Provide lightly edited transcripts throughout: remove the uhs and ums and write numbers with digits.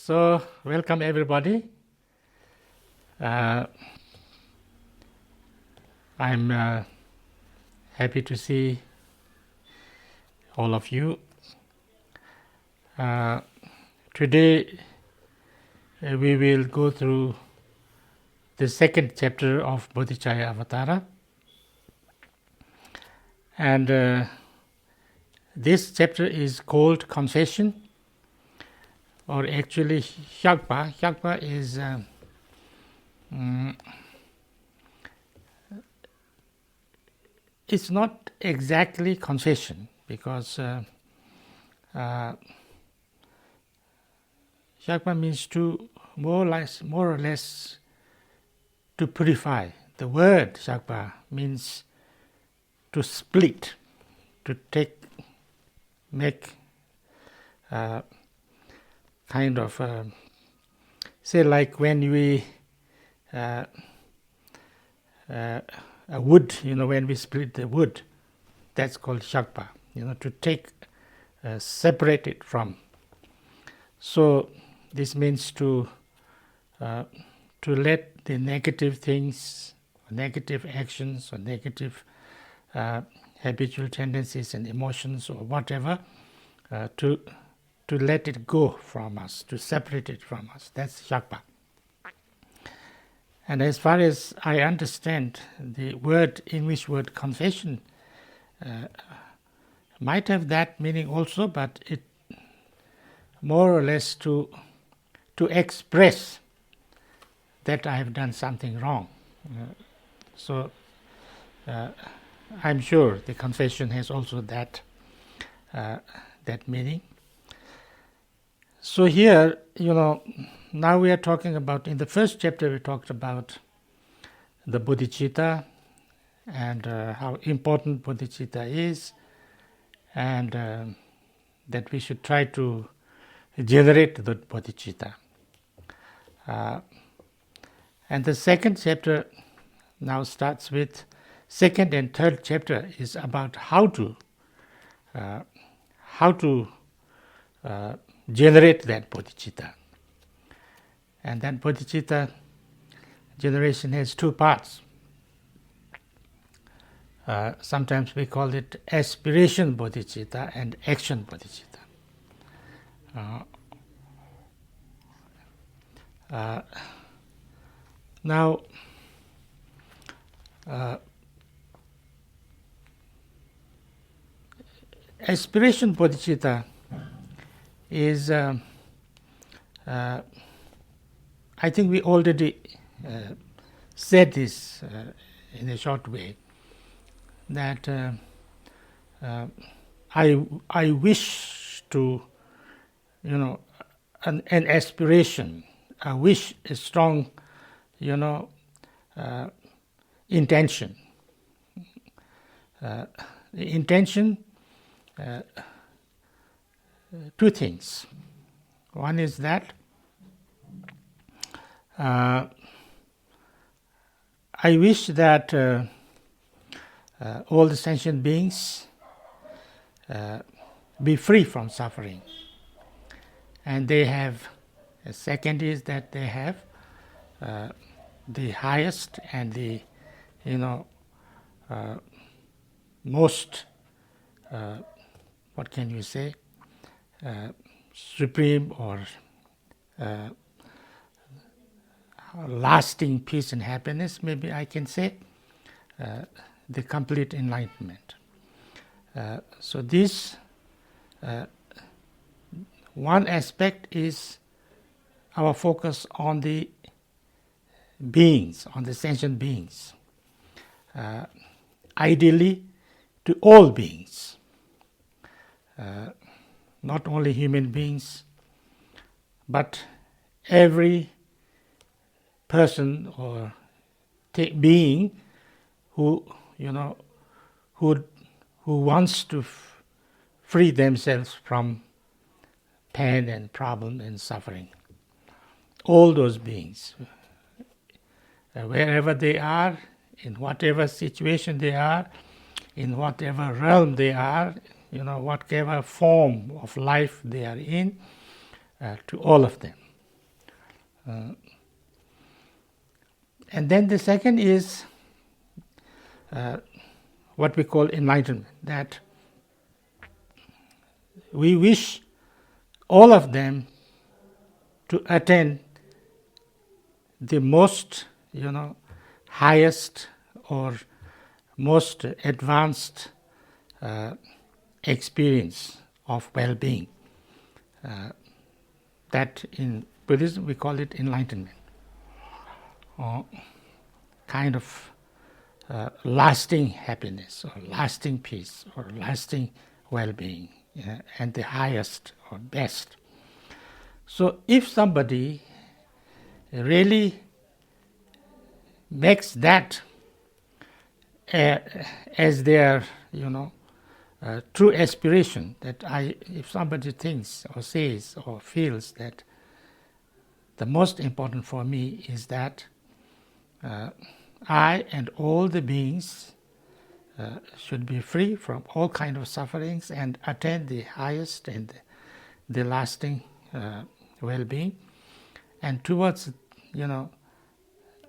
So, welcome everybody. I'm happy to see all of you. Today we will go through the second chapter of Bodhicaryavatara, and this chapter is called Confession, or actually Hyakpa. Hyakpa is it's not exactly confession, because Hyakpa means to more or less to purify. The word Hyakpa means to split, to make kind of say like when we a wood, when we split the wood, that's called Hyakpa, to take separate it from. So this means to let the negative things, negative actions, or negative habitual tendencies and emotions or whatever, to let it go from us, to separate it from us. That's Hyakpa. And as far as I understand, the English word confession might have that meaning also, but it more or less to express that I have done something wrong. So I'm sure the confession has also that meaning. So here, now we are talking about, in the first chapter we talked about the bodhicitta and how important bodhicitta is, and that we should try to generate the bodhicitta. And the second chapter now starts with, second and third chapter is about how to generate that bodhicitta. And that bodhicitta generation has two parts. Sometimes we call it aspiration bodhicitta and action bodhicitta. Now, aspiration bodhicitta is, I think we already said this in a short way, that I wish to, an aspiration, a wish, a strong, intention. The intention, two things. One is that I wish that all the sentient beings be free from suffering. And they have, a second is that they have the highest and the, most, what can you say, supreme or lasting peace and happiness, maybe I can say, the complete enlightenment. So this, one aspect is our focus on the beings, on the sentient beings, ideally to all beings, not only human beings, but every person or being who wants to free themselves from pain and problem and suffering. All those beings, wherever they are, in whatever situation they are, in whatever realm they are, whatever form of life they are in, to all of them. And then the second is what we call enlightenment, that we wish all of them to attain the most, highest or most advanced experience of well-being. That in Buddhism we call it enlightenment, or kind of lasting happiness, or lasting peace, or lasting well-being, and the highest or best. So if somebody really makes that as their, true aspiration, that if somebody thinks or says or feels that the most important for me is that I and all the beings should be free from all kind of sufferings and attain the highest and the lasting well-being, and towards,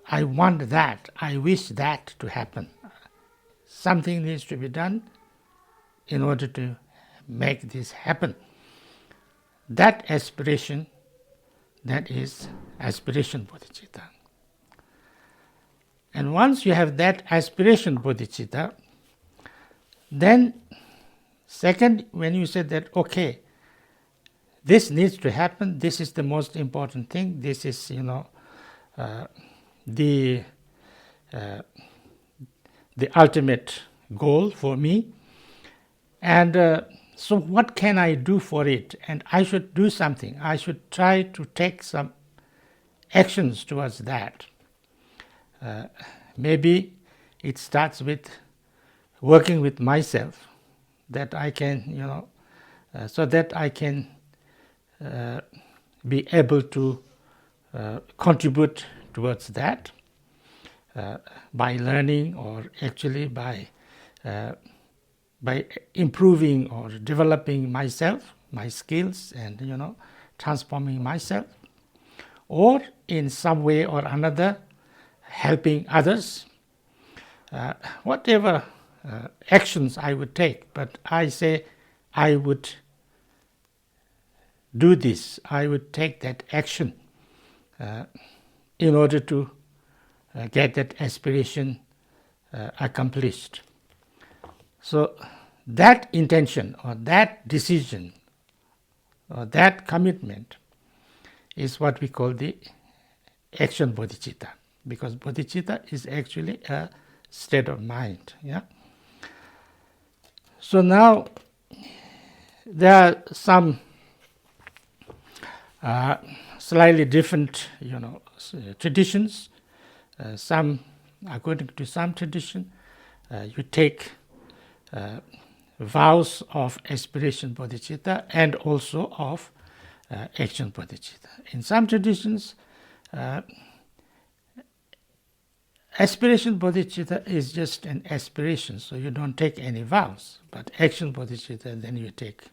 I want that, I wish that to happen. Something needs to be done in order to make this happen. That aspiration, that is aspiration bodhicitta. And once you have that aspiration bodhicitta, then second, when you say that, okay, this needs to happen, this is the most important thing, this is, the ultimate goal for me, and so what can I do for it? And I should do something. I should try to take some actions towards that. Maybe it starts with working with myself, that I can, so that I can be able to contribute towards that by learning, or actually by improving or developing myself, my skills, and transforming myself, or in some way or another helping others, whatever actions I would take. But I say I would do this, I would take that action in order to get that aspiration accomplished. So that intention or that decision or that commitment is what we call the action bodhicitta, because bodhicitta is actually a state of mind. Yeah. So now there are some slightly different, traditions. Some, according to some tradition, you take vows of aspiration bodhicitta and also of action bodhicitta. In some traditions, aspiration bodhicitta is just an aspiration, so you don't take any vows. But action bodhicitta, then you take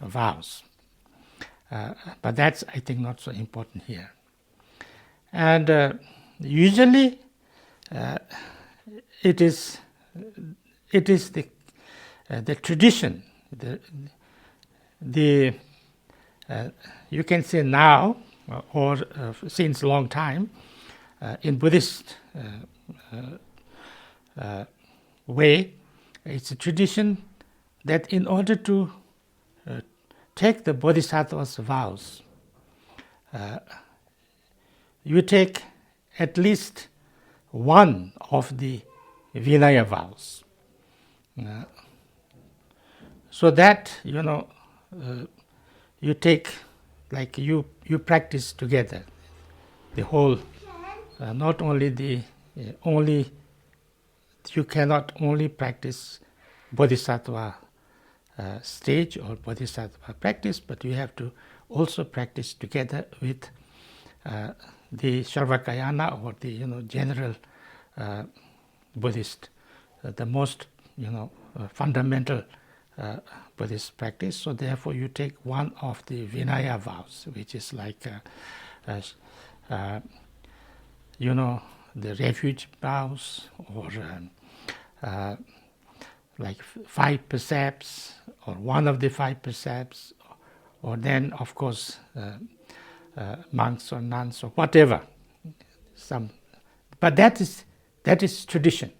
vows. But that's, I think, not so important here. And usually it is the tradition, the you can say now or since a long time in Buddhist way, it's a tradition that in order to take the Bodhisattva's vows, you take at least one of the Vinaya vows. So that, you take, like you practice together the whole, not only the, you cannot only practice Bodhisattva stage or Bodhisattva practice, but you have to also practice together with the Sarvakayana, or the general Buddhist, the most fundamental Buddhist practice. So therefore you take one of the Vinaya vows, which is like the refuge vows, or like 5 precepts, or one of the 5 precepts, or then, of course, monks or nuns or whatever. But that is tradition.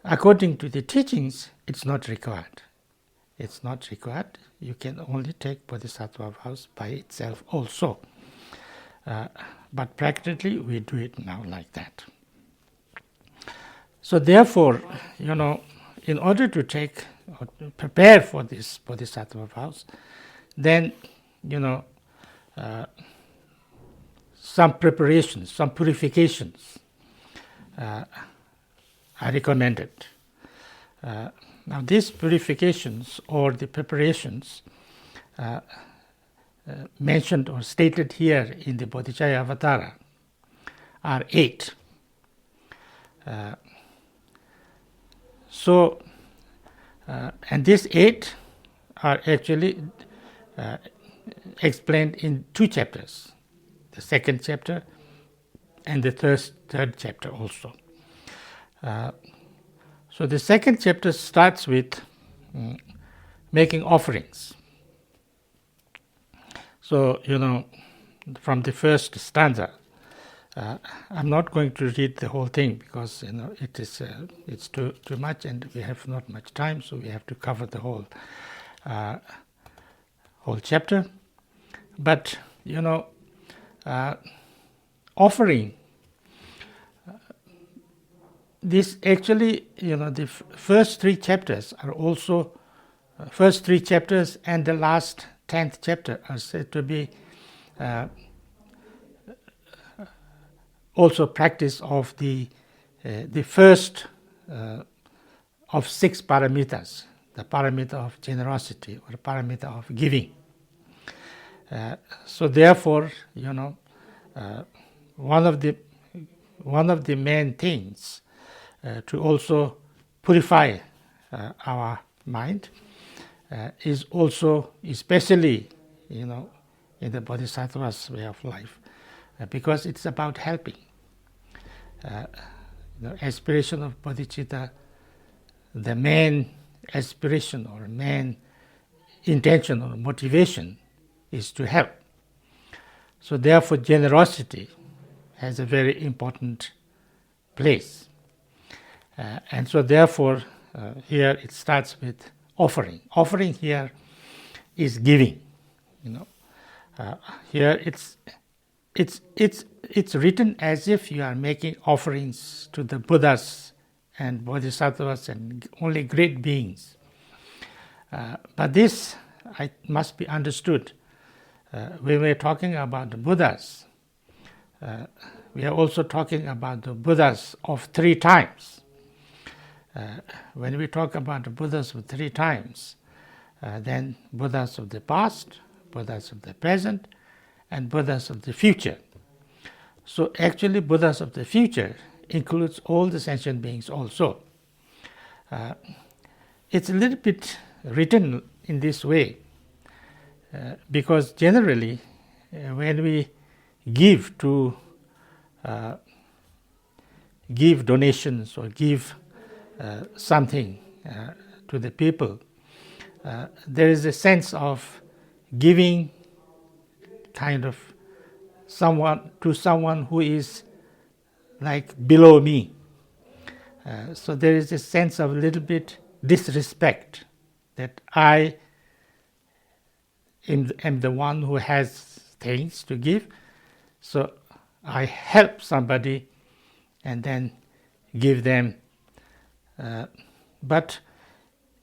According to the teachings, it's not required. It's not required. You can only take Bodhisattva vows by itself also. But practically, we do it now like that. So therefore, in order to take or to prepare for this Bodhisattva vows, then, some preparations, some purifications are recommended. Now these purifications or the preparations mentioned or stated here in the Bodhicaryavatara are 8. And these 8 are actually explained in 2 chapters, the 2nd chapter and the 3rd chapter also. So the 2nd chapter starts with making offerings. So, from the first stanza, I'm not going to read the whole thing because it's too much and we have not much time, so we have to cover the whole chapter. But offering, this actually, the first 3 chapters are also first 3 chapters and the last 10th chapter are said to be also practice of the first of 6 paramitas, the paramita of generosity or paramita of giving. So therefore, one of the main things to also purify our mind is also, especially, in the Bodhisattva's way of life, because it's about helping. The aspiration of bodhicitta, the main aspiration or main intention or motivation is to help. So therefore generosity has a very important place. And so therefore here it starts with offering. Offering here is giving. Here it's written as if you are making offerings to the Buddhas and Bodhisattvas and only great beings. But this must be understood. When we are talking about the Buddhas, we are also talking about the Buddhas of 3 times. When we talk about the Buddhas of 3 times, then Buddhas of the past, Buddhas of the present, and Buddhas of the future. So actually Buddhas of the future includes all the sentient beings also. It's a little bit written in this way because generally when we give donations or give something to the people, there is a sense of giving kind of someone who is like below me. So there is a sense of a little bit disrespect that I am the one who has things to give, so I help somebody and then give them. But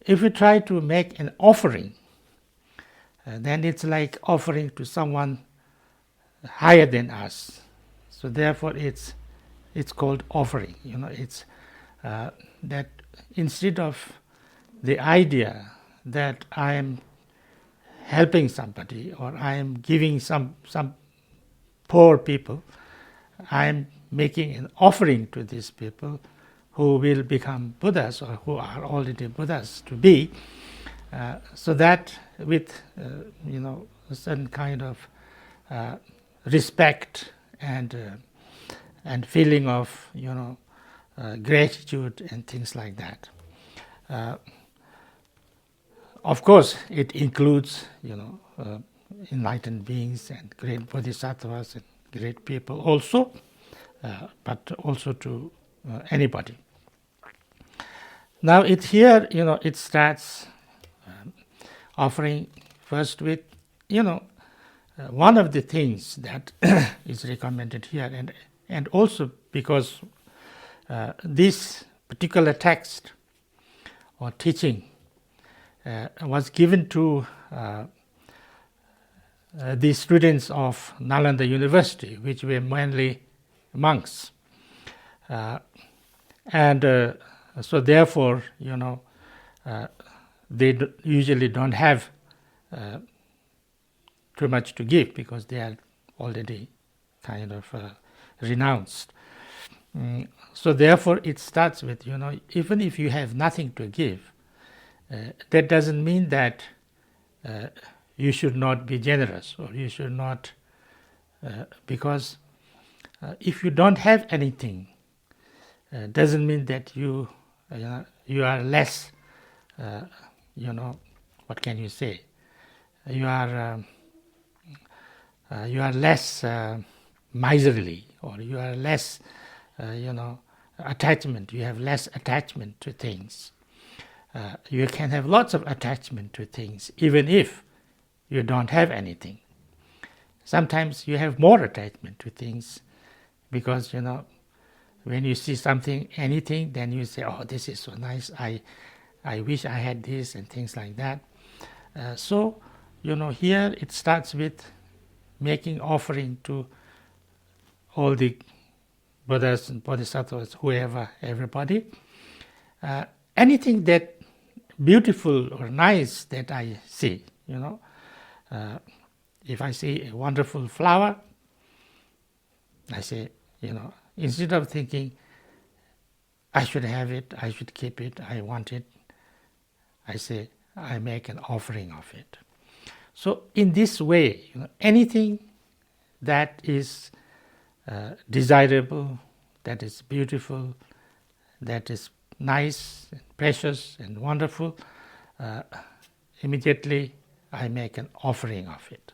if we try to make an offering, then it's like offering to someone higher than us. So therefore it's called offering. It's that instead of the idea that I am helping somebody or I am giving some poor people, I am making an offering to these people who will become Buddhas or who are already Buddhas to be, so that with a certain kind of respect and feeling of gratitude and things like that. Of course, it includes enlightened beings and great bodhisattvas and great people also, but also to anybody. Now it starts offering first with one of the things that is recommended here, and also because this particular text or teaching was given to the students of Nalanda University, which were mainly monks, and so therefore, they usually don't have too much to give because they are already kind of renounced. So therefore, it starts with, even if you have nothing to give, that doesn't mean that you should not be generous, or you should not, because if you don't have anything, doesn't mean that you are less, what can you say? You are less miserly, or you are less, attachment. You have less attachment to things. You can have lots of attachment to things, even if you don't have anything. Sometimes you have more attachment to things because, when you see something, anything, then you say, oh, this is so nice, I wish I had this, and things like that. So, here it starts with making offering to all the Buddhas and Bodhisattvas, whoever, everybody. Anything that beautiful or nice that I see, if I see a wonderful flower, I say, instead of thinking, I should have it, I should keep it, I want it, I say, I make an offering of it. So in this way, anything that is desirable, that is beautiful, that is nice, and precious, and wonderful, immediately I make an offering of it.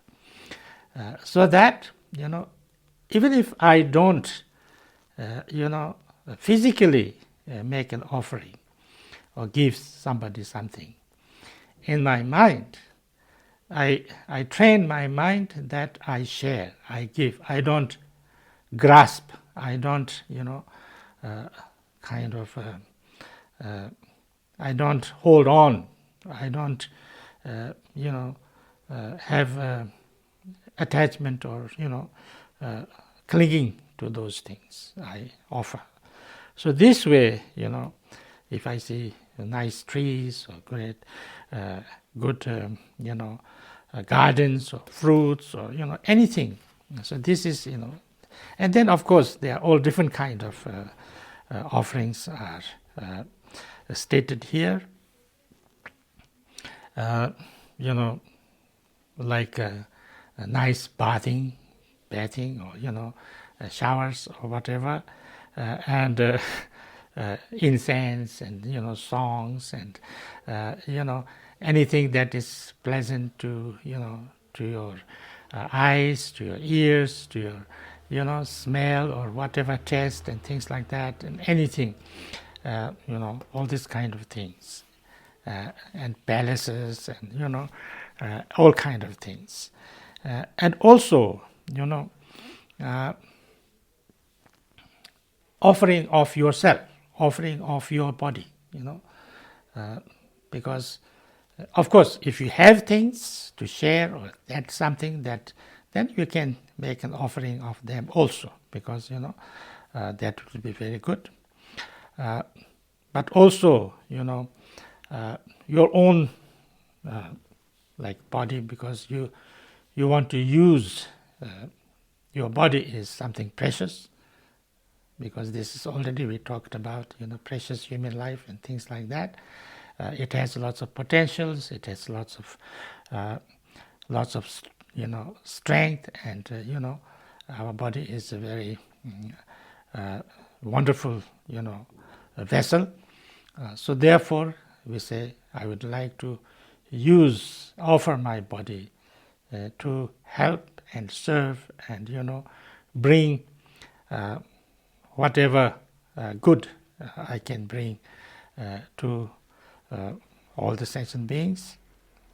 So that, even if I don't, physically make an offering or give somebody something, in my mind, I train my mind that I share, I give. I don't grasp. I don't, I don't hold on. I don't, have attachment or, clinging to those things I offer. So this way, if I see nice trees or great, good, gardens or fruits or, anything. So this is, and then of course there are all different kind of offerings are stated here. Like a nice bathing or, showers or whatever, and incense and, songs and, anything that is pleasant to, to your eyes, to your ears, to your, smell or whatever taste and things like that, and anything, all these kind of things, and palaces and, all kind of things. And also, offering of yourself, offering of your body, because of course if you have things to share or that's something that then you can make an offering of them also, because that will be very good. But also your own like body, because you want to use your body is something precious, because this is already we talked about, precious human life and things like that. It has lots of potentials. It has lots of strength, and our body is a very wonderful vessel. So therefore we say, I would like to offer my body to help and serve and bring whatever good I can bring to all the sentient beings,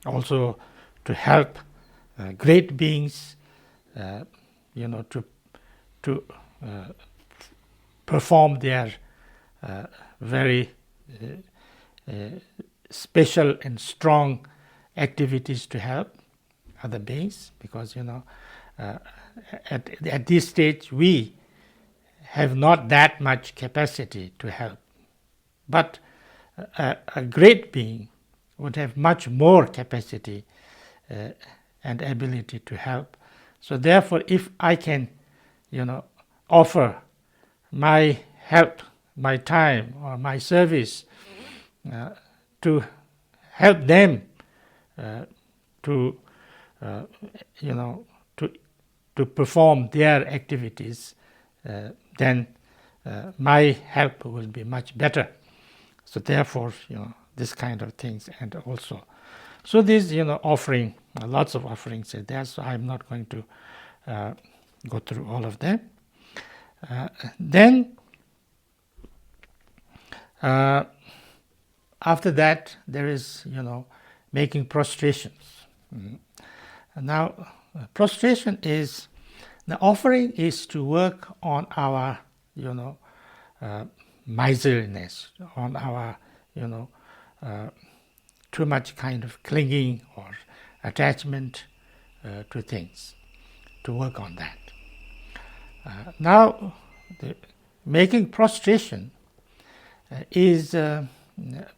also to help great beings, to perform their very special and strong activities to help other beings, because at this stage we have not that much capacity to help, but a great being would have much more capacity and ability to help. So therefore, if I can offer my help, my time or my service to help them to perform their activities, then my help will be much better. So therefore, this kind of things, and also, so this offering, lots of offerings are there. So I'm not going to go through all of them. Then after that, there is making prostrations. Now, prostration is, the offering is to work on our miserliness, on our too much kind of clinging or attachment to things, to work on that. Now, making prostration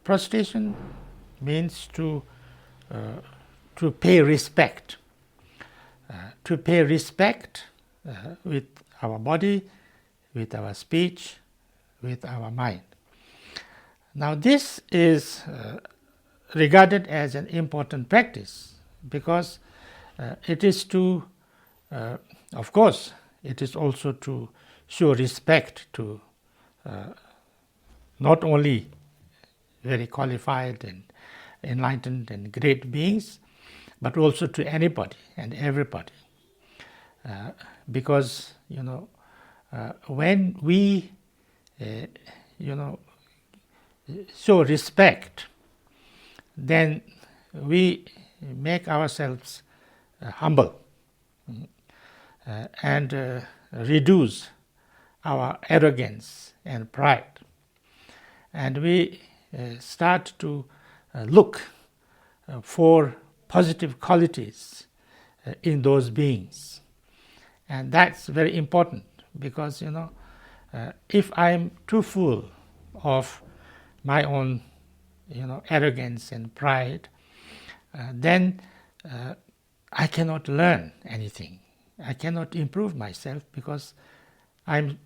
prostration means to pay respect, with our body, with our speech, with our mind. Now this is regarded as an important practice, because it is to, of course, it is also to show respect to not only very qualified and enlightened and great beings, but also to anybody and everybody. Because when we show respect, then we make ourselves humble and reduce our arrogance and pride, and we start to look for positive qualities in those beings. And that's very important, because if I'm too full of my own arrogance and pride, then I cannot learn anything. I cannot improve myself, because I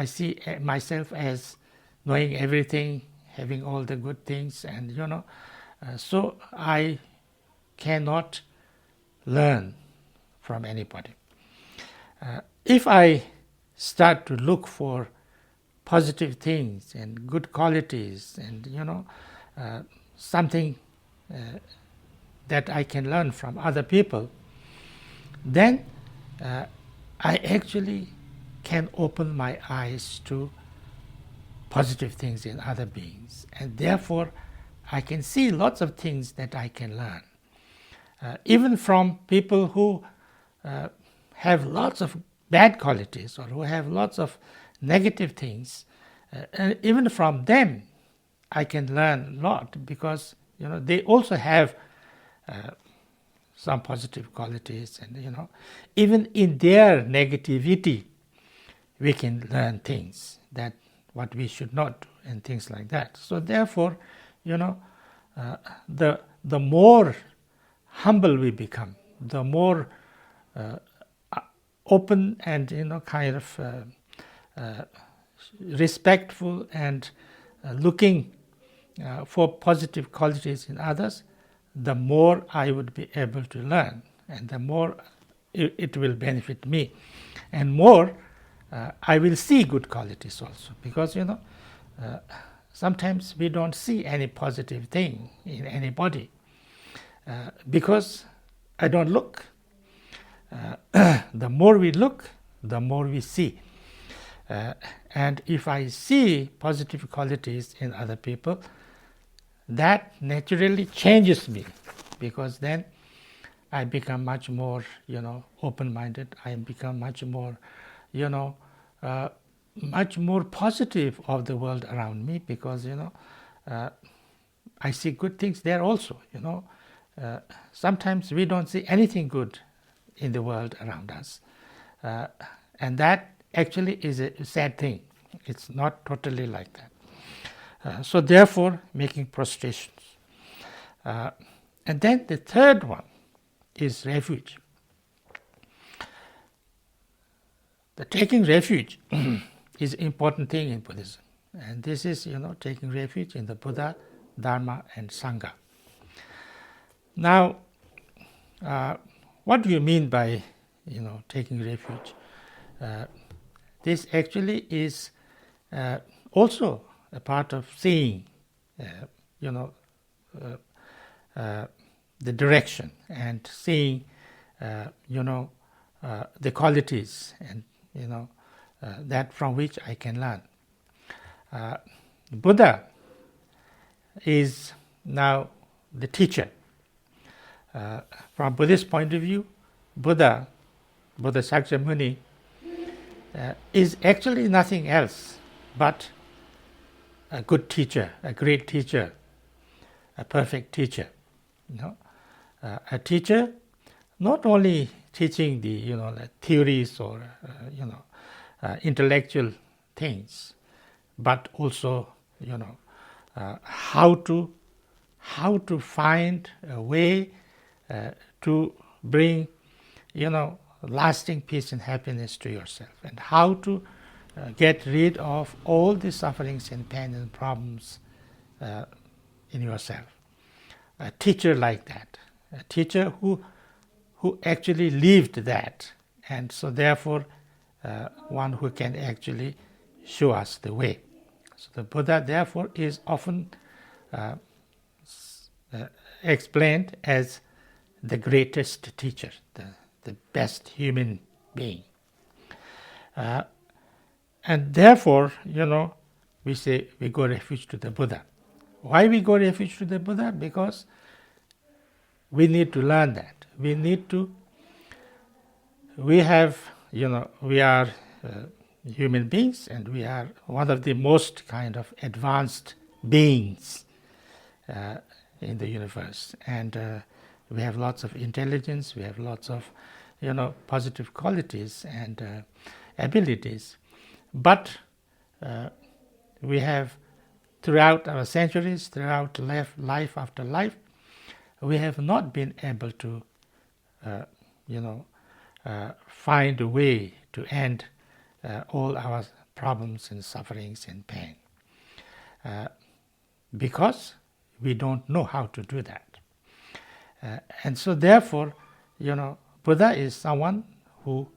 see myself as knowing everything, having all the good things, and so I cannot learn from anybody. If I start to look for positive things and good qualities and something that I can learn from other people, then I actually can open my eyes to positive things in other beings, and therefore I can see lots of things that I can learn, even from people who have lots of bad qualities or who have lots of negative things. And even from them I can learn a lot, because they also have some positive qualities, and even in their negativity we can learn things that what we should not do and things like that. So therefore the more humble we become, the more open and kind of respectful and looking for positive qualities in others, the more I would be able to learn, and the more it will benefit me. And more, I will see good qualities also, because sometimes we don't see any positive thing in anybody because I don't look. The more we look, the more we see. And if I see positive qualities in other people, that naturally changes me, because then I become much more, open-minded. I become much more, much more positive of the world around me, because I see good things there also. Sometimes we don't see anything good in the world around us, and that actually is a sad thing. It's not totally like that. So therefore, making prostrations. And then the third one is refuge. The taking refuge is an important thing in Buddhism. And this is, taking refuge in the Buddha, Dharma, and Sangha. Now, what do you mean by, taking refuge? This actually is also a part of seeing, the direction, and seeing, the qualities, and that from which I can learn. Buddha is now the teacher. From Buddhist point of view, Buddha Shakyamuni, is actually nothing else but a good teacher, a great teacher, a perfect teacher. A teacher not only teaching the the theories or intellectual things, but also how to find a way to bring lasting peace and happiness to yourself, and how to get rid of all the sufferings and pain and problems in yourself. A teacher like that, a teacher who actually lived that, and so therefore one who can actually show us the way. So the Buddha therefore is often explained as the greatest teacher, the best human being. And therefore, we say we go refuge to the Buddha. Why we go refuge to the Buddha? Because we need to learn that. We are human beings, and we are one of the most kind of advanced beings in the universe. And we have lots of intelligence, we have lots of positive qualities and abilities. But we have, throughout our centuries, throughout life after life, we have not been able to find a way to end all our problems and sufferings and pain, because we don't know how to do that. And so therefore, Buddha is someone who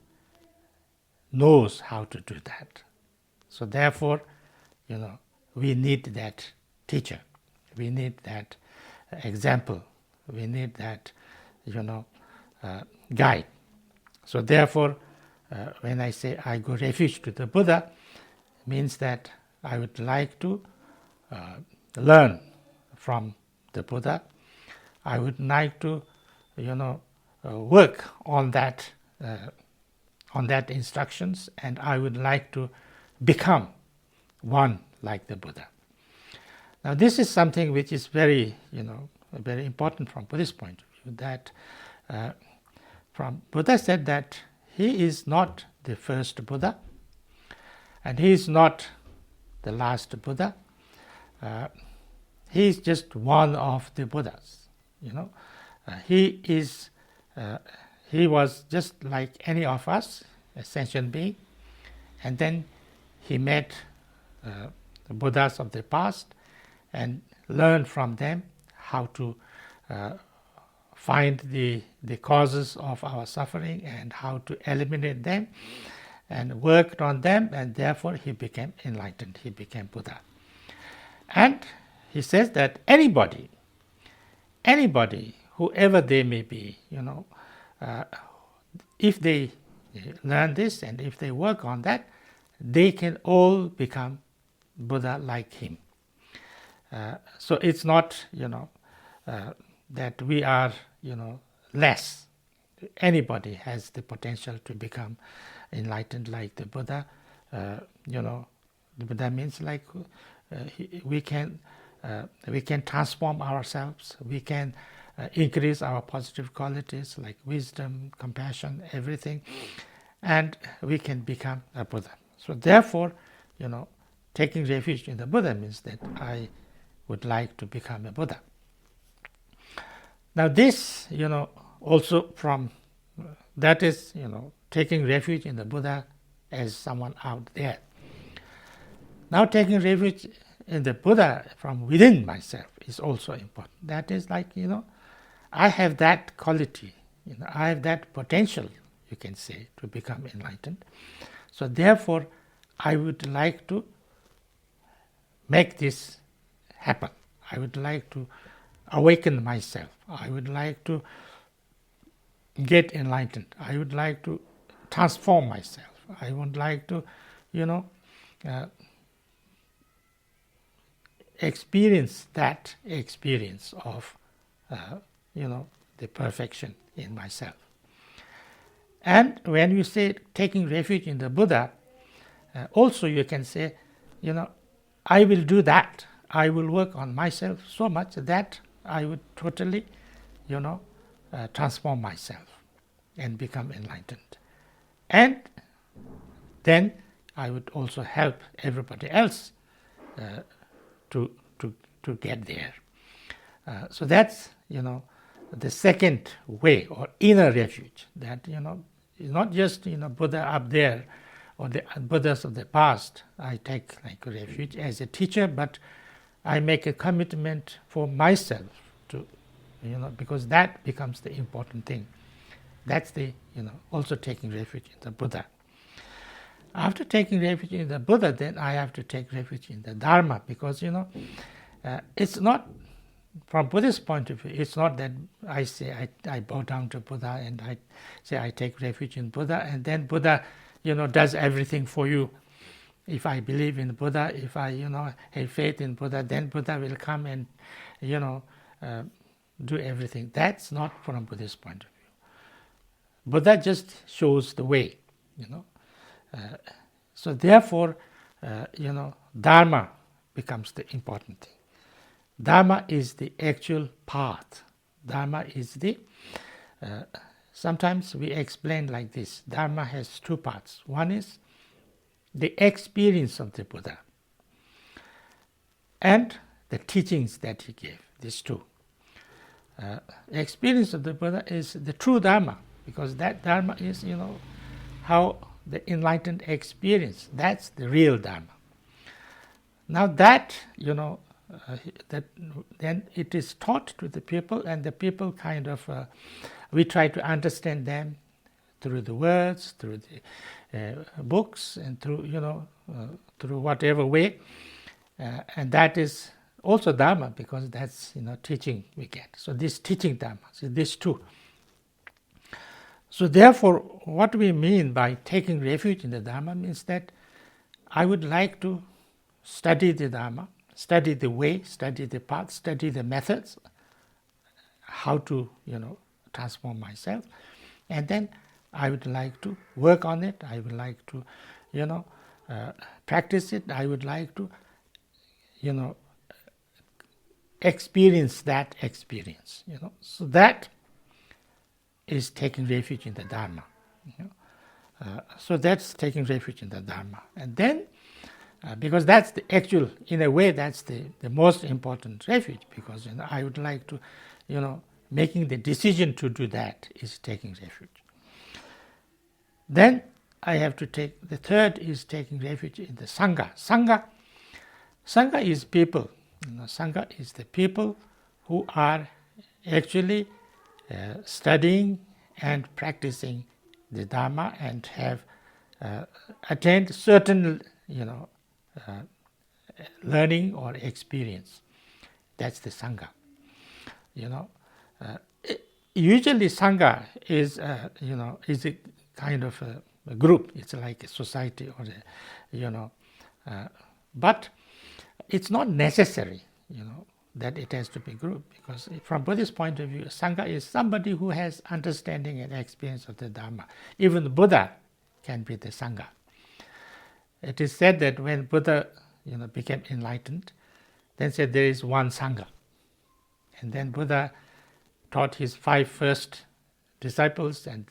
knows how to do that. So therefore, we need that teacher. We need that example. We need that, guide. So therefore, when I say I go refuge to the Buddha, means that I would like to learn from the Buddha. I would like to, work on that instructions, and I would like to become one like the Buddha. Now, this is something which is very, very important from Buddhist point of view. That from Buddha said that he is not the first Buddha, and he is not the last Buddha. He is just one of the Buddhas. He was just like any of us, a sentient being, and then he met the Buddhas of the past and learned from them how to find the causes of our suffering and how to eliminate them and worked on them, and therefore he became enlightened, he became Buddha. And he says that anybody, whoever they may be, if they learn this and if they work on that, they can all become Buddha like him. So it's not, that we are, less. Anybody has the potential to become enlightened like the Buddha. The Buddha means like we can transform ourselves. We can increase our positive qualities like wisdom, compassion, everything, and we can become a Buddha. So therefore, taking refuge in the Buddha means that I would like to become a Buddha. Now this, also from that is, taking refuge in the Buddha as someone out there. Now taking refuge in the Buddha from within myself is also important. That is like, I have that quality, I have that potential, you can say, to become enlightened. So therefore, I would like to make this happen. I would like to awaken myself. I would like to get enlightened. I would like to transform myself. I would like to, experience that experience of, the perfection in myself. And when you say taking refuge in the Buddha, also you can say, I will do that. I will work on myself so much that I would totally, transform myself and become enlightened. And then I would also help everybody else to get there. So that's, the second way, or inner refuge, that, is not just, Buddha up there or the Buddhas of the past I take like a refuge as a teacher, but I make a commitment for myself to, because that becomes the important thing. That's the, also taking refuge in the Buddha. After taking refuge in the Buddha, then I have to take refuge in the Dharma, because, it's not, from Buddhist point of view, it's not that I say I bow down to Buddha and I say I take refuge in Buddha, and then Buddha, does everything for you. If I believe in Buddha, if I, have faith in Buddha, then Buddha will come and, do everything. That's not from Buddhist point of view. Buddha just shows the way, So therefore, Dharma becomes the important thing. Dharma is the actual path. Dharma is the, sometimes we explain like this, Dharma has two parts. One is the experience of the Buddha and the teachings that he gave, these two. The experience of the Buddha is the true Dharma, because that Dharma is, how the enlightened experience, that's the real Dharma. Now that, that then it is taught to the people, and the people kind of, we try to understand them through the words, through the books, and through, through whatever way, and that is also Dharma, because that's, teaching we get. So this teaching Dharma, so these two. So therefore, what we mean by taking refuge in the Dharma means that I would like to study the Dharma, study the way, study the path, study the methods, how to, transform myself, and then I would like to work on it. I would like to, practice it. I would like to, experience that experience. So that is taking refuge in the Dharma. So that's taking refuge in the Dharma, and then. Because that's the actual, in a way, that's the most important refuge, because I would like to, making the decision to do that is taking refuge. Then I have to take, the third is taking refuge in the Sangha. Sangha is people. Sangha is the people who are actually studying and practicing the Dharma and have attained certain, learning or experience. That's the Sangha. Usually Sangha is, is a kind of a group. It's like a society or but it's not necessary, that it has to be group, because from Buddhist point of view, Sangha is somebody who has understanding and experience of the Dharma. Even the Buddha can be the Sangha. It is said that when Buddha, became enlightened, then said there is one Sangha. And then Buddha taught his 5 first disciples, and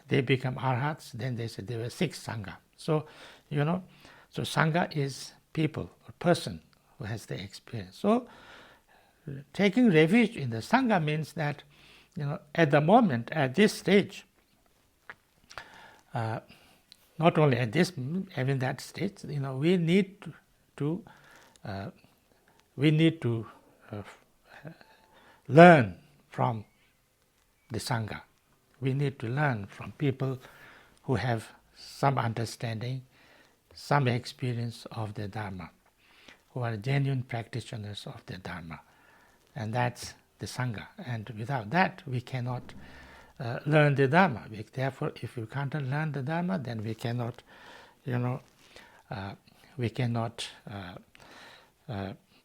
they become arhats. Then they said there were 6 Sangha. So, so Sangha is people or person who has the experience. So, taking refuge in the Sangha means that, at the moment, at this stage, not only at this, even that stage, we need to learn from the Sangha. We need to learn from people who have some understanding, some experience of the Dharma, who are genuine practitioners of the Dharma. And that's the Sangha. And without that, we cannot learn the Dharma. Therefore, if we can't learn the Dharma, then we cannot,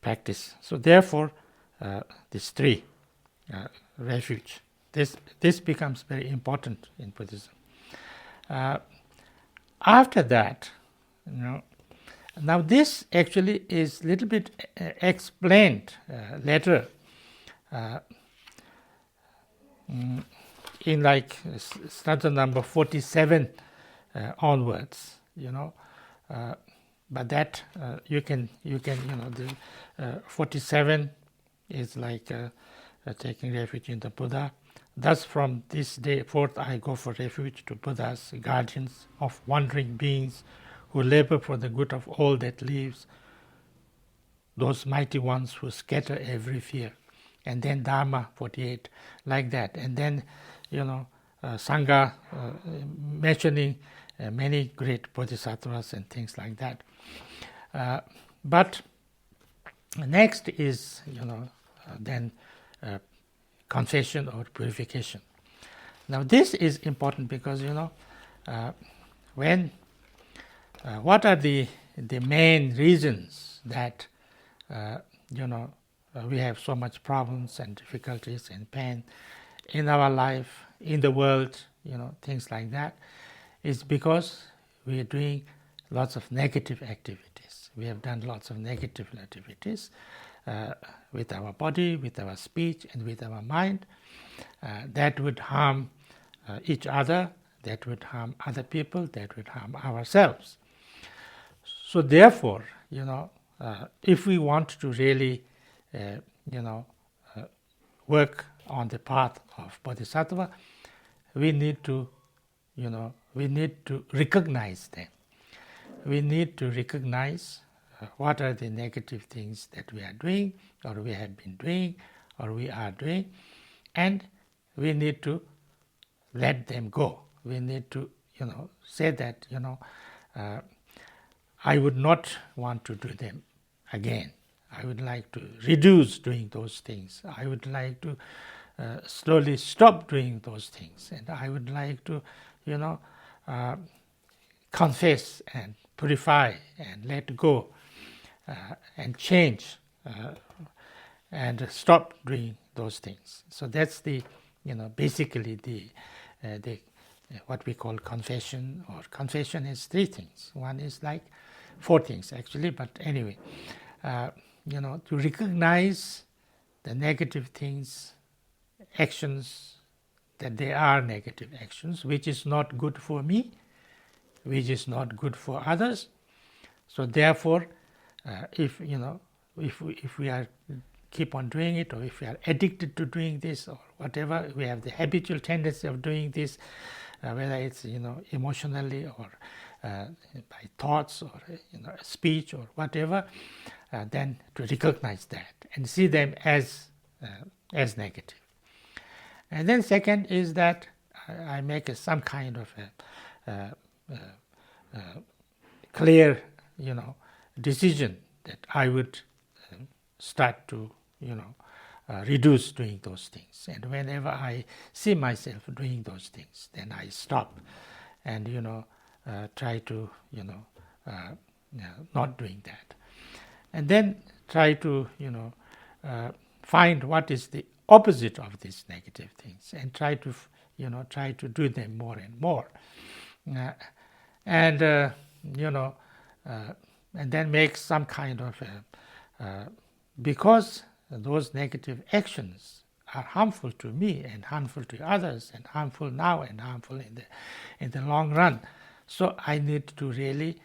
practice. So therefore, these 3 refuge. This becomes very important in Buddhism. After that, now this actually is a little bit explained later in like stanza number 47 onwards, but that you can the 47 is like taking refuge in the Buddha. Thus from this day forth I go for refuge to Buddhas, guardians of wandering beings who labor for the good of all that lives, those mighty ones who scatter every fear. And then Dharma 48, like that. And then, Sangha mentioning many great Bodhisattvas and things like that. But next is, then confession or purification. Now this is important because, what are the main reasons that, we have so much problems and difficulties and pain in our life, in the world, things like that, is because we are doing lots of negative activities. We have done lots of negative activities with our body, with our speech, and with our mind. That would harm each other, that would harm other people, that would harm ourselves. So therefore, if we want to really, work on the path of Bodhisattva, we need to recognize them. We need to recognize what are the negative things that we are doing, or we have been doing, or we are doing, and we need to let them go. We need to, say that, I would not want to do them again. I would like to reduce doing those things. I would like to slowly stop doing those things. And I would like to, confess and purify and let go and change and stop doing those things. So that's the, basically the what we call confession, or confession is 3 things. One is like 4 things actually, but anyway, to recognize the negative things, actions, that they are negative actions, which is not good for me, which is not good for others. So therefore, if we are keep on doing it, or if we are addicted to doing this, or whatever, we have the habitual tendency of doing this, whether it's emotionally or by thoughts or speech or whatever, then to recognize that and see them as negative. And then second is that I make some kind of a clear, decision that I would start to, reduce doing those things. And whenever I see myself doing those things, then I stop and, try to, not doing that. And then try to, find what is the opposite of these negative things and try to do them more and more. And then make some kind of because those negative actions are harmful to me and harmful to others and harmful now and harmful in the long run. So I need to really,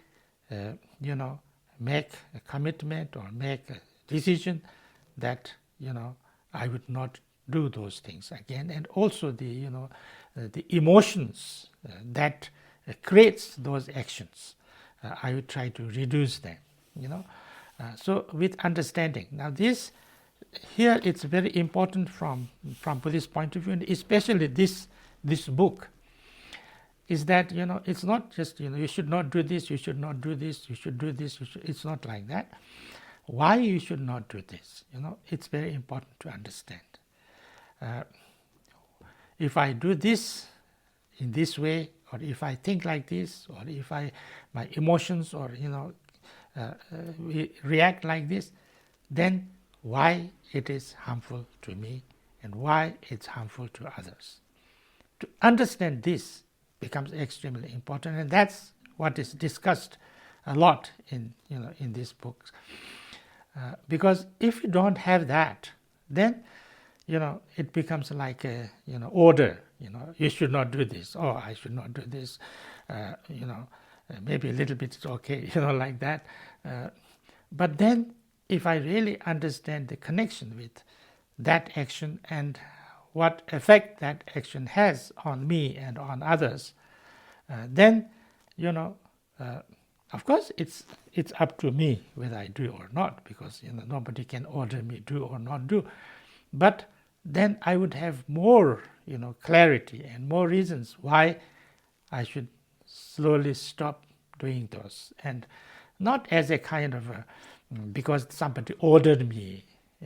make a commitment or make a decision that, I would not do those things again. And also the emotions that creates those actions, I would try to reduce them, so with understanding. Now this, here it's very important from Buddhist point of view, and especially this book, is that, it's not just, you should not do this, you should not do this, you should do this, it's not like that. Why you should not do this, it's very important to understand. If I do this in this way, or if I think like this, or if my emotions or we react like this, then why it is harmful to me and why it's harmful to others. To understand this becomes extremely important, and that's what is discussed a lot in these books. Because if you don't have that, then it becomes like a order. You should not do this. Oh, I should not do this. Maybe a little bit is okay. Like that. But then, if I really understand the connection with that action and what effect that action has on me and on others, then of course it's up to me whether I do or not, because nobody can order me do or not do. But then I would have more clarity and more reasons why I should slowly stop doing those, and not as a kind of because somebody ordered me,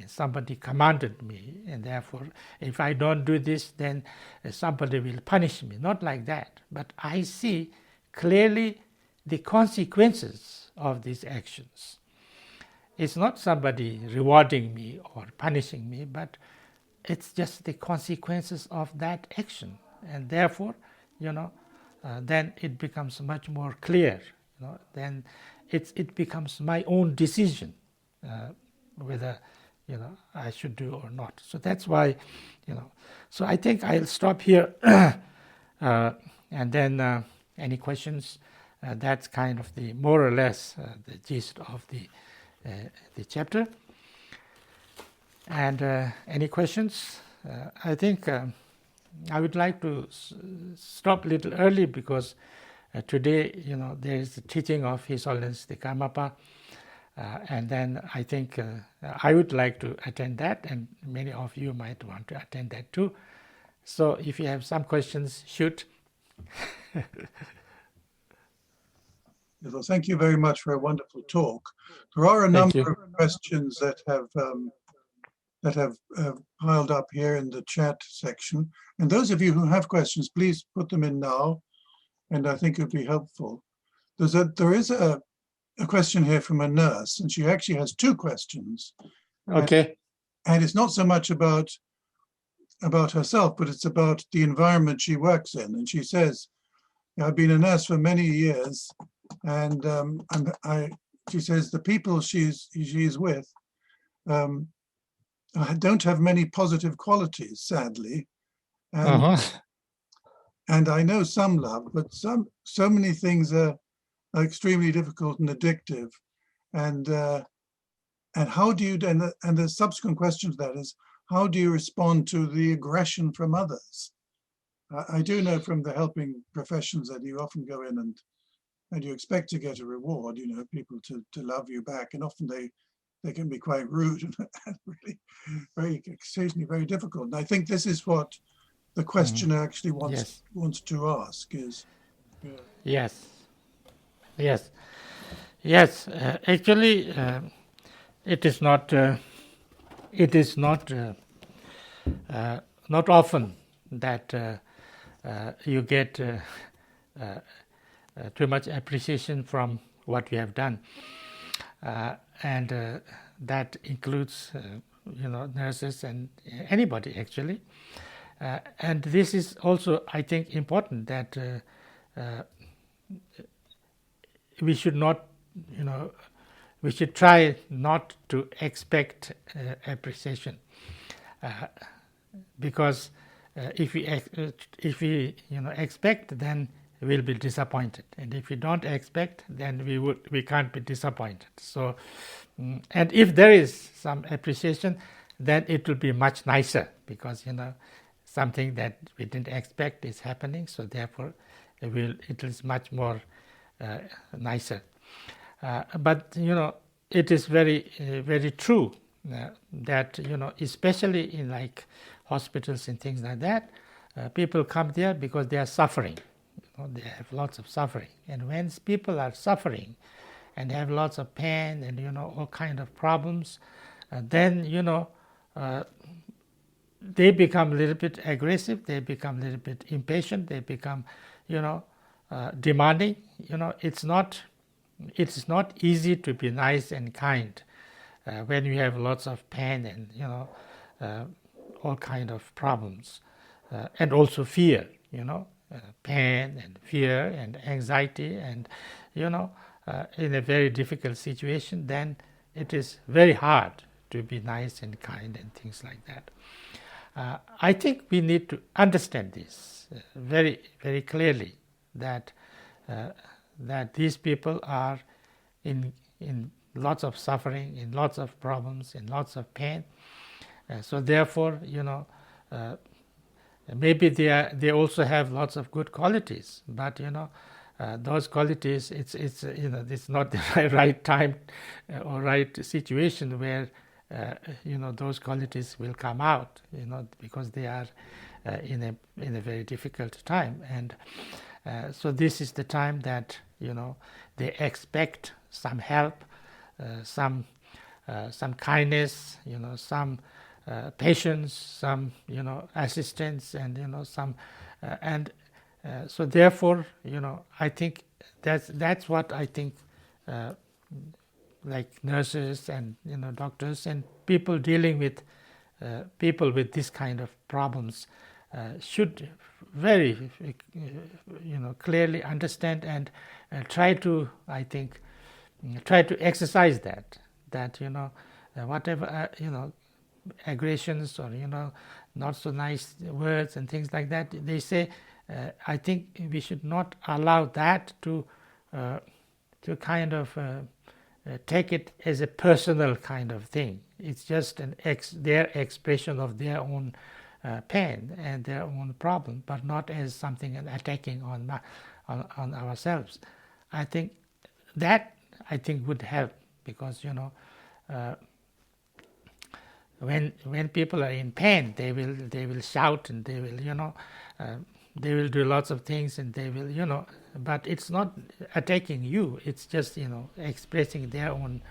somebody commanded me, and therefore if I don't do this, then somebody will punish me. Not like that. But I see clearly the consequences of these actions. It's not somebody rewarding me or punishing me, but it's just the consequences of that action. And therefore, then it becomes much more clear. Then it becomes my own decision whether I should do or not. So that's why, So I think I'll stop here, and then any questions. That's kind of the more or less the gist of the chapter. And any questions? I think I would like to stop a little early because today, there is the teaching of His Holiness the Karmapa, and then I think I would like to attend that, and many of you might want to attend that too. So if you have some questions, shoot. Well, thank you very much for a wonderful talk. There are a number of questions that have piled up here in the chat section. And those of you who have questions, please put them in now, and I think it would be helpful. There is a question here from a nurse, and she actually has two questions. Okay. And it's not so much about herself, but it's about the environment she works in. And she says, I've been a nurse for many years, and she says the people she's with don't have many positive qualities, sadly. And I know some love, but so many things are extremely difficult and addictive. And how do you, and the subsequent question to that is, how do you respond to the aggression from others? I do know from the helping professions that you often go in and you expect to get a reward, people to love you back, and often they can be quite rude and really occasionally very difficult. And I think this is what the questioner actually Yes. wants to ask is. Yeah. Yes. Actually, it is not. It is not often that you get too much appreciation from what we have done, and that includes nurses and anybody actually. And this is also, I think, important that we should not, we should try not to expect appreciation, because if we expect, then we'll be disappointed, and if we don't expect, then we can't be disappointed. So, and if there is some appreciation, then it will be much nicer, because something that we didn't expect is happening. So therefore, it is much more nicer. But it is very very true that especially in like hospitals and things like that, people come there because they are suffering. They have lots of suffering, and when people are suffering and have lots of pain and all kind of problems, then they become a little bit aggressive, they become a little bit impatient, they become demanding. It's not easy to be nice and kind when you have lots of pain and all kind of problems, and also fear, pain and fear and anxiety, and in a very difficult situation, then it is very hard to be nice and kind and things like that. I think we need to understand this very very clearly, that these people are in lots of suffering, in lots of problems, in lots of pain. So therefore, maybe they also have lots of good qualities, but those qualities, it's not the right time or right situation where those qualities will come out, because they are in a very difficult time. And so this is the time that they expect some help, some kindness, some patience, some assistance, and some and so therefore I think that's what I think like nurses and doctors and people dealing with people with this kind of problems should very clearly understand, and try to, I think, try to exercise that whatever aggressions or not so nice words and things like that they say, I think we should not allow that to kind of take it as a personal kind of thing. It's just their expression of their own pain and their own problem, but not as something attacking on ourselves. I think that would help, because when people are in pain, they will shout, and they will do lots of things, and they will but it's not attacking you. It's just expressing their own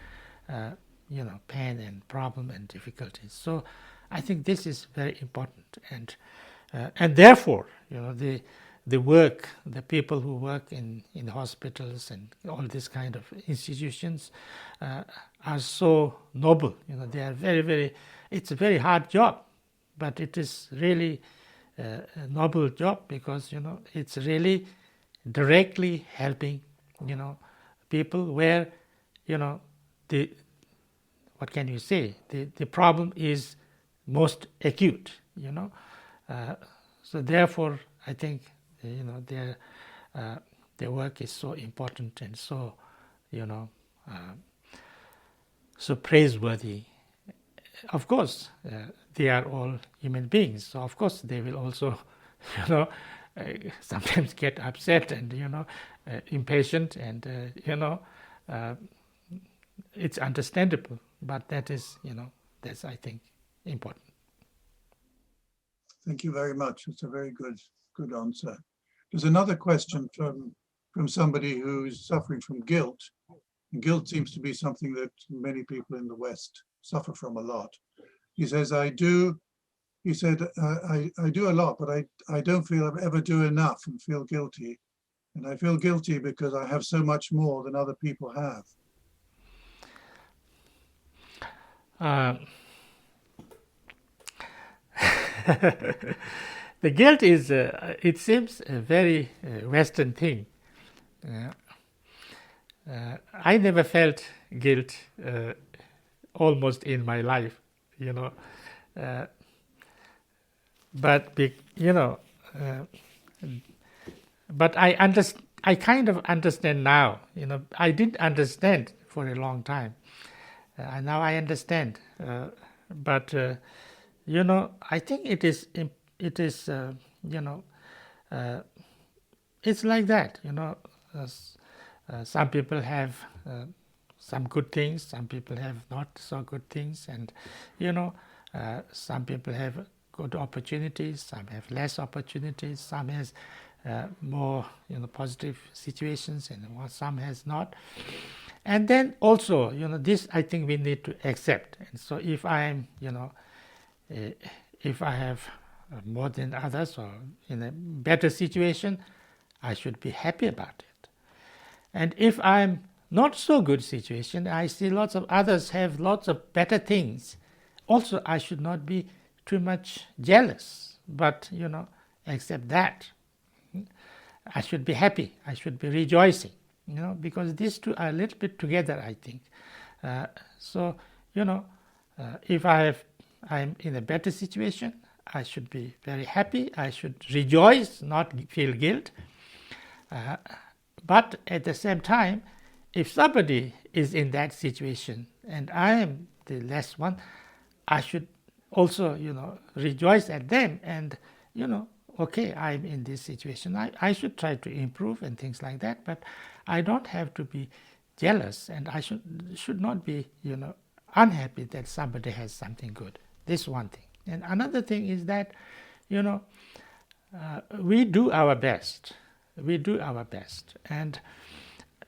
pain and problem and difficulties. So I think this is very important, and therefore the work, the people who work in hospitals and all these kind of institutions are so noble. They are very very. It's a very hard job, but it is really a noble job, because it's really directly helping people where the what can you say, the problem is most acute. So therefore I think their work is so important and so so praiseworthy. Of course, they are all human beings, so of course they will also sometimes get upset and impatient, and it's understandable, but that is that's, I think, important. Thank you very much. It's a very good answer. There's another question from somebody who's suffering from guilt. And guilt seems to be something that many people in the West suffer from a lot. He says, I do a lot, but I don't feel I ever do enough and feel guilty. And I feel guilty because I have so much more than other people have. The guilt is, it seems, a very Western thing. I never felt guilt almost in my life, but but I kind of understand now. I didn't understand for a long time. Now I understand, but I think it is it's like that. Some people have some good things, some people have not so good things, and some people have good opportunities, some have less opportunities, some has more positive situations, and some has not. And then also this I think we need to accept. And so if I am if I have more than others or in a better situation, I should be happy about it. And if I'm not so good situation, I see lots of others have lots of better things, also I should not be too much jealous, but accept that. I should be happy, I should be rejoicing, because these two are a little bit together, I think. So if I'm in a better situation, I should be very happy, I should rejoice, not feel guilt. But at the same time, if somebody is in that situation and I am the less one, I should also, rejoice at them and, okay, I'm in this situation. I should try to improve and things like that, but I don't have to be jealous, and I should not be, unhappy that somebody has something good. This one thing. And another thing is that, we do our best. We do our best, and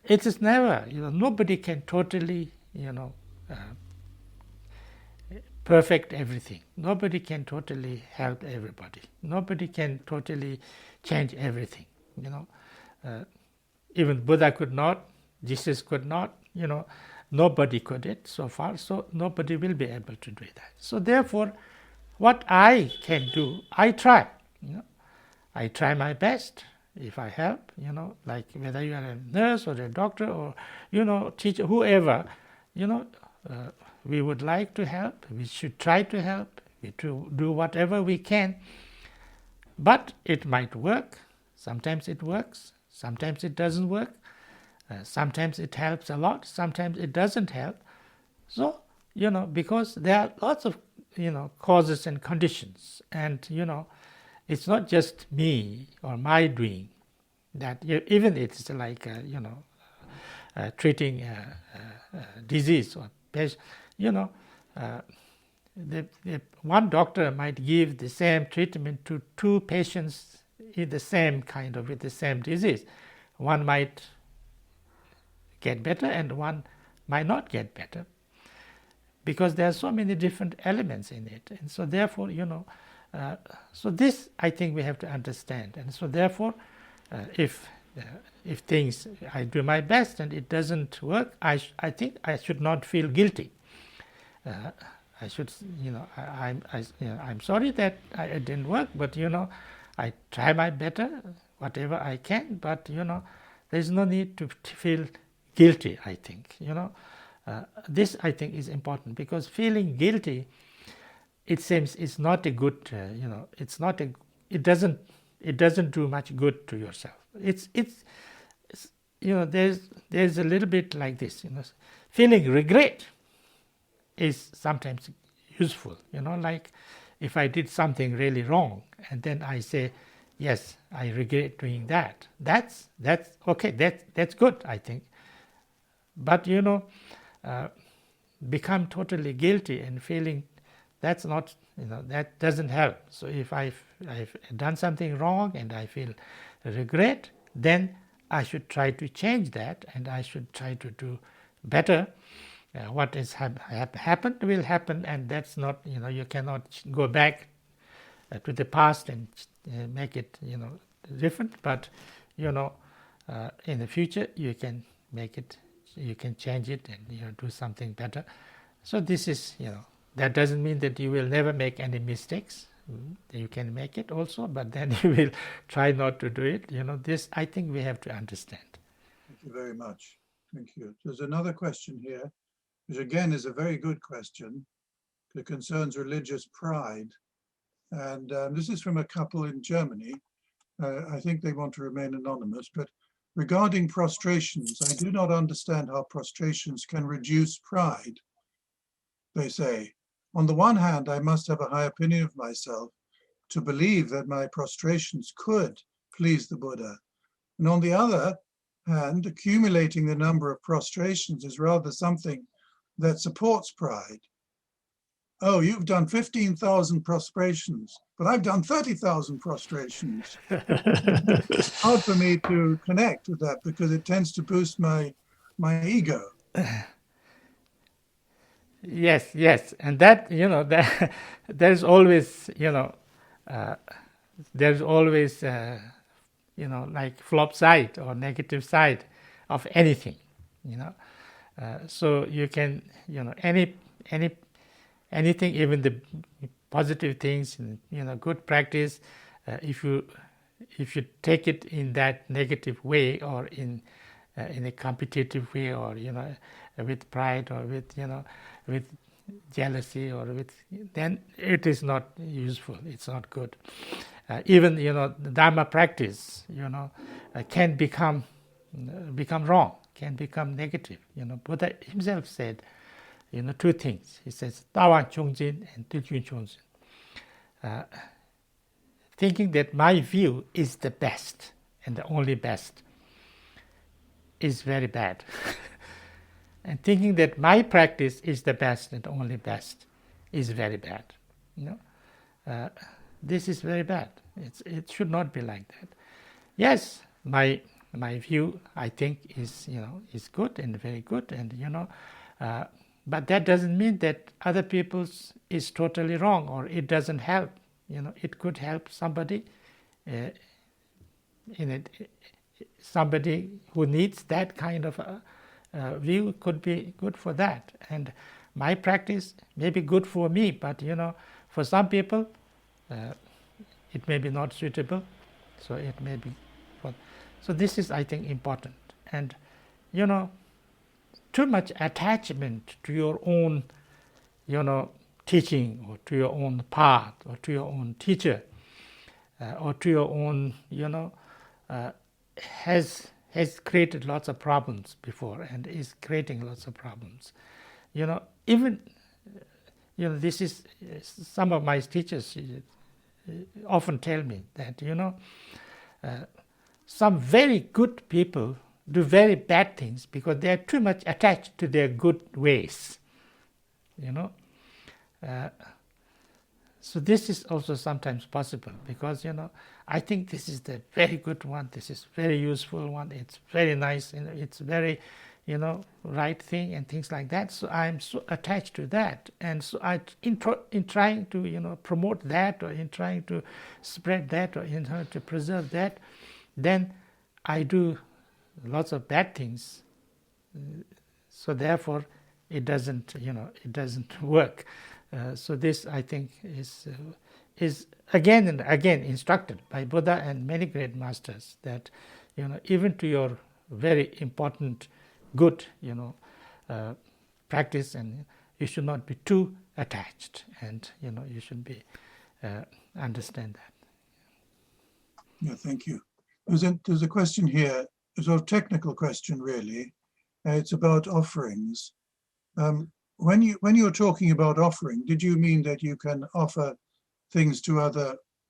it is never, nobody can totally, perfect everything. Nobody can totally help everybody. Nobody can totally change everything. Even Buddha could not, Jesus could not, nobody could it so far, so nobody will be able to do that. So therefore, what I can do, I try. I try my best. If I help, like whether you are a nurse or a doctor or, teacher, whoever, we would like to help, we should try to help, to do whatever we can. But it might work, sometimes it works, sometimes it doesn't work, sometimes it helps a lot, sometimes it doesn't help. So, because there are lots of, causes and conditions, and, it's not just me or my doing, that even it's like, treating disease or patient, the one doctor might give the same treatment to two patients in the same kind of, with the same disease. One might get better and one might not get better, because there are so many different elements in it. And so therefore, so this I think we have to understand. And so therefore, if things, I do my best and it doesn't work, I think I should not feel guilty. I should, I'm sorry that it didn't work, but I try my better, whatever I can. But there's no need to feel guilty. I think this I think is important, because feeling guilty, it seems, is not a good. It's not a. It doesn't do much good to yourself. It's there's a little bit like this. Feeling regret is sometimes useful. Like if I did something really wrong and then I say, yes, I regret doing that. That's okay. That's good, I think. But become totally guilty and feeling that's not, that doesn't help. So if I've done something wrong and I feel regret, then I should try to change that, and I should try to do better. What is happened will happen, and that's not, you cannot go back to the past and make it, different. But in the future you can make it, you can change it, and do something better. So this is, that doesn't mean that you will never make any mistakes. You can make it also, but then you will try not to do it. This, I think we have to understand. Thank you very much. Thank you. There's another question here, which again is a very good question. It concerns religious pride. And this is from a couple in Germany. I think they want to remain anonymous, but regarding prostrations, I do not understand how prostrations can reduce pride. They say, on the one hand, I must have a high opinion of myself to believe that my prostrations could please the Buddha. And on the other hand, accumulating the number of prostrations is rather something that supports pride. Oh, you've done 15,000 prostrations, but I've done 30,000 prostrations. It's hard for me to connect with that because it tends to boost my ego. Yes, and that, that there's always, like flop side or negative side of anything, so you can, anything, even the positive things, good practice, if you take it in that negative way, or in a competitive way, or with pride, or with jealousy, or then it is not useful. It's not good. Even the Dharma practice can become wrong, can become negative. Buddha himself said two things. He says Tawa Chongjin and Tuljun Chongjin. Thinking that my view is the best and the only best is very bad. And thinking that my practice is the best and only best is very bad. This is very bad. It should not be like that. Yes, my view, I think, is good and very good, and but that doesn't mean that other people's is totally wrong, or it doesn't help. It could help somebody. Somebody who needs that kind of view could be good for that. And my practice may be good for me, but for some people it may be not suitable. So it may be. So this is, I think, important. And too much attachment to your own, teaching, or to your own path, or to your own teacher, or to your own, has created lots of problems before, and is creating lots of problems. Even, this is, some of my teachers often tell me that, some very good people do very bad things because they are too much attached to their good ways. So this is also sometimes possible, because I think this is the very good one, this is very useful one, it's very nice, it's very right thing, and things like that. So I'm so attached to that, and so in trying to promote that, or in trying to spread that, or in trying to preserve that, then I do lots of bad things. So therefore it doesn't work. So this, I think, is again and again instructed by Buddha and many great masters, that even to your very important good practice, and you should not be too attached, and you should be understand that. Yeah, thank you. There's a question here, a sort of technical question really. It's about offerings. When you're talking about offering, did you mean that you can offer things to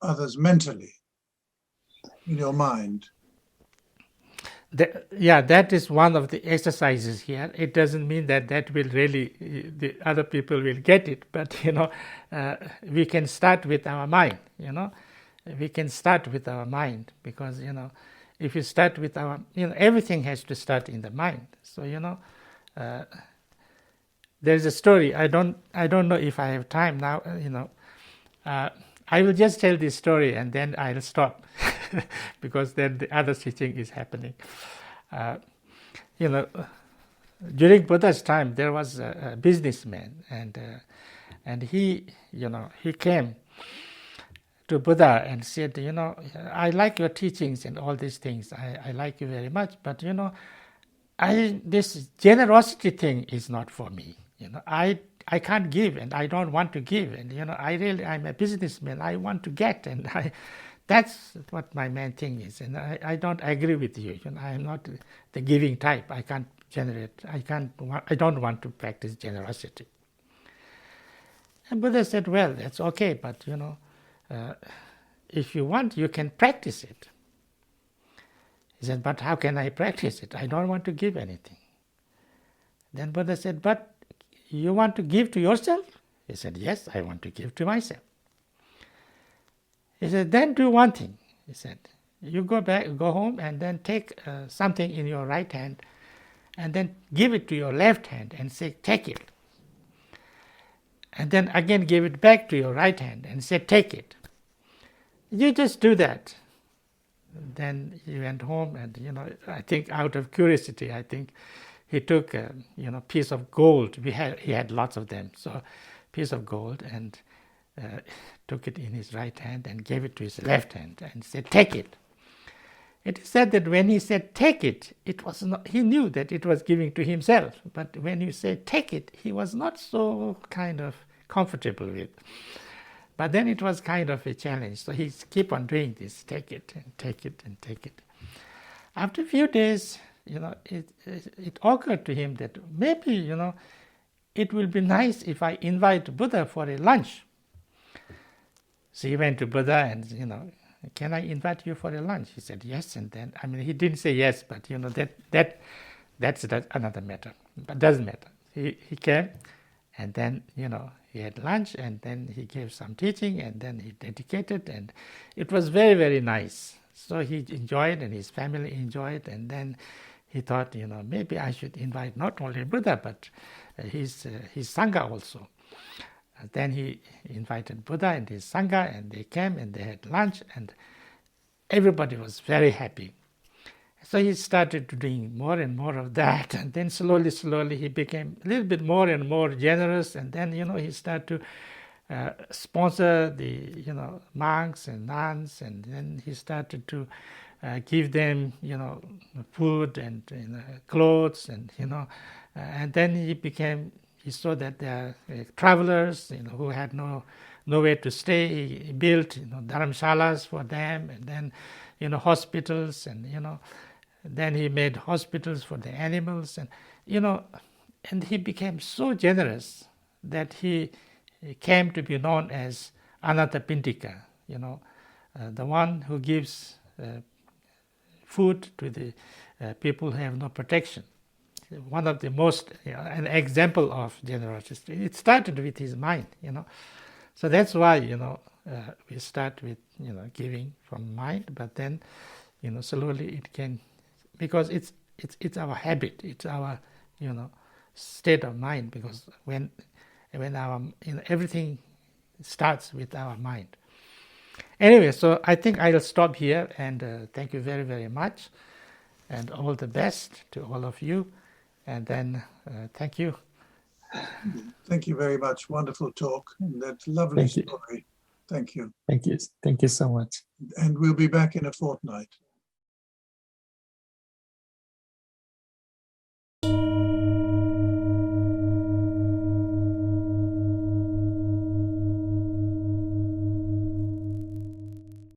others mentally, in your mind? that is one of the exercises here. It doesn't mean that will really, the other people will get it, but we can start with our mind, we can start with our mind, because if you start with our, everything has to start in the mind. So there's a story. I don't know if I have time now. I will just tell this story and then I'll stop because then the other teaching is happening. During Buddha's time, there was a businessman, and he came to Buddha and said, I like your teachings and all these things. I like you very much, but this generosity thing is not for me. I can't give, and I don't want to give, and I'm a businessman. I want to get, and that's what my main thing is, and I don't agree with you. I'm not the giving type. I can't generate. I don't want to practice generosity. And Buddha said, well, that's okay, but if you want, you can practice it. He said, but how can I practice it? I don't want to give anything. Then Buddha said, but you want to give to yourself? He said, yes, I want to give to myself. He said, then do one thing. He said, you go home and then take something in your right hand and then give it to your left hand and say, take it. And then again give it back to your right hand and say, take it. You just do that. Then he went home and, I think out of curiosity, he took a piece of gold. He had lots of them, so piece of gold, and took it in his right hand and gave it to his left hand and said, take it. It is said that when he said take it, it was not, he knew that it was giving to himself, but when you say take it, he was not so kind of comfortable with. But then it was kind of a challenge, so he keep on doing this, take it and take it and take it. After a few days, it occurred to him that maybe, it will be nice if I invite Buddha for a lunch. So he went to Buddha and, can I invite you for a lunch? He said yes, and then, he didn't say yes, but that's another matter. But doesn't matter. He came, and then, he had lunch, and then he gave some teaching, and then he dedicated, and it was very, very nice. So he enjoyed, and his family enjoyed, and then he thought, maybe I should invite not only Buddha, but his Sangha also. And then he invited Buddha and his Sangha, and they came and they had lunch, and everybody was very happy. So he started doing more and more of that, and then slowly he became a little bit more and more generous, and then, he started to sponsor the, monks and nuns, and then he started to give them, food and clothes, and, and then he saw that there are travelers, who had nowhere to stay. He built, dharamshalas for them, and then, hospitals, and, then he made hospitals for the animals, and, and he became so generous that he came to be known as Anathapindika, the one who gives food to the people who have no protection. One of the most, an example of generosity. It started with his mind, So that's why, we start with, giving from mind, but then, slowly it can, because it's our habit, it's our, state of mind, because when our, everything starts with our mind. Anyway, so I think I'll stop here, and thank you very, very much, and all the best to all of you, and then thank you. Thank you very much. Wonderful talk, and that lovely story. Thank you. Thank you. Thank you so much. And we'll be back in a fortnight.